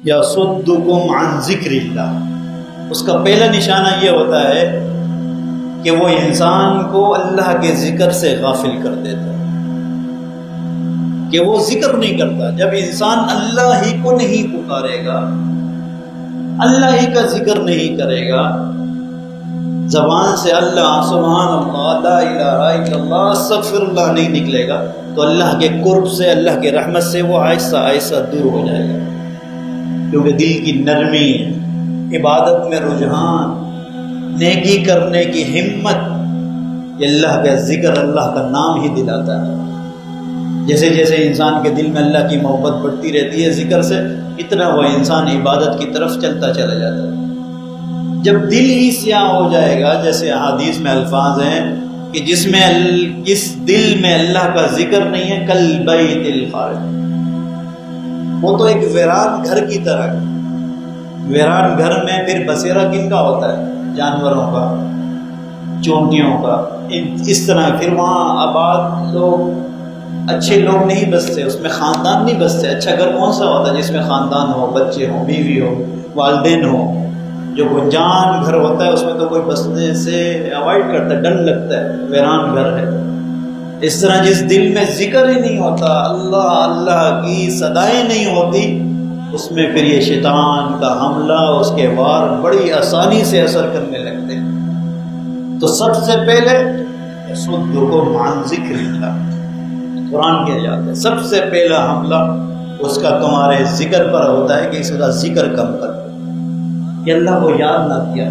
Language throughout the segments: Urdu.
یصدکم عن ذکر اللہ، اس کا پہلا نشانہ یہ ہوتا ہے کہ وہ انسان کو اللہ کے ذکر سے غافل کر دیتا ہے، کہ وہ ذکر نہیں کرتا۔ جب انسان اللہ ہی کو نہیں پکارے گا، اللہ ہی کا ذکر نہیں کرے گا، زبان سے اللہ سبحان اللہ لا الہ الا اللہ استغفر اللہ نہیں نکلے گا، تو اللہ کے قرب سے، اللہ کے رحمت سے وہ آہستہ آہستہ دور ہو جائے گا، کیونکہ دل کی نرمی، عبادت میں رجحان، نیکی کرنے کی ہمت، یہ اللہ کا ذکر، اللہ کا نام ہی دلاتا ہے۔ جیسے جیسے انسان کے دل میں اللہ کی محبت بڑھتی رہتی ہے ذکر سے، اتنا وہ انسان عبادت کی طرف چلتا چلا جاتا ہے۔ جب دل ہی سیاہ ہو جائے گا، جیسے احادیث میں الفاظ ہیں کہ جس دل میں اللہ کا ذکر نہیں ہے، کل بیت الخارج، وہ تو ایک ویران گھر کی طرح ہے۔ ویران گھر میں پھر بسیرا کن کا ہوتا ہے؟ جانوروں کا، چونٹیوں کا، اس طرح پھر وہاں آباد لوگ، اچھے لوگ نہیں بستے، اس میں خاندان نہیں بستے۔ اچھا گھر کون سا ہوتا ہے؟ جس میں خاندان ہو، بچے ہوں، بیوی ہو، والدین ہو۔ جو جان گھر ہوتا ہے اس میں تو کوئی بسنے سے اوائڈ کرتا ہے، ڈر لگتا ہے، ویران گھر ہے۔ اس طرح جس دل میں ذکر ہی نہیں ہوتا، اللہ اللہ کی صدائیں نہیں ہوتی، اس میں پھر یہ شیطان کا حملہ، اس کے وار بڑی آسانی سے اثر کرنے لگتے ہیں۔ تو سب سے پہلے یصدکم عن ذکر اللہ، قرآن کیا جاتا ہے سب سے پہلا حملہ اس کا تمہارے ذکر پر ہوتا ہے کہ اس کا ذکر کم کر، کہ اللہ کو یاد نہ کیا،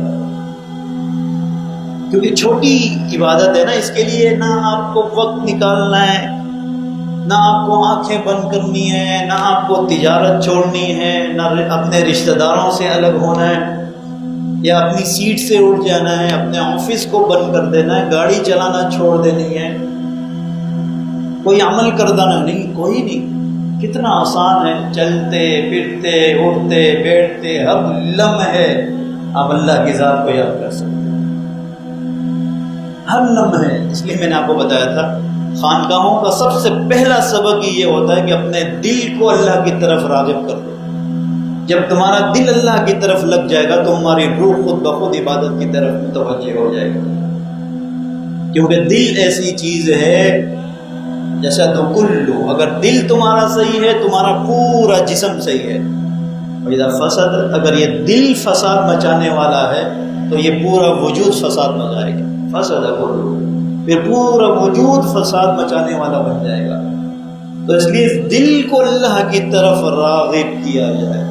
کیونکہ چھوٹی عبادت ہے نا، اس کے لیے نہ آپ کو وقت نکالنا ہے، نہ آپ کو آنکھیں بند کرنی ہے، نہ آپ کو تجارت چھوڑنی ہے، نہ اپنے رشتہ داروں سے الگ ہونا ہے، یا اپنی سیٹ سے اٹھ جانا ہے، اپنے آفس کو بند کر دینا ہے، گاڑی چلانا چھوڑ دینی ہے، کوئی عمل کردنا نہیں، کوئی نہیں۔ کتنا آسان ہے، چلتے پھرتے اٹھتے بیٹھتے ہر لمحے آپ اللہ کی ذات کو یاد کر سکتے ہیں، ہر لمحے۔ اس لیے میں نے آپ کو بتایا تھا خانقاہوں کا سب سے پہلا سبق یہ ہوتا ہے کہ اپنے دل کو اللہ کی طرف راغب کر دو۔ جب تمہارا دل اللہ کی طرف لگ جائے گا تو ہماری روح خود بخود عبادت کی طرف متوجہ ہو جائے گا، کیونکہ دل ایسی چیز ہے جیسا تو کلو، اگر دل تمہارا صحیح ہے تمہارا پورا جسم صحیح ہے، اور اذا فسد، اگر یہ دل فساد مچانے والا ہے تو یہ پورا وجود فساد مچائے گا، فسد کلو، پھر پورا وجود فساد مچانے والا بن جائے گا۔ تو اس لیے دل کو اللہ کی طرف راغب کیا جائے۔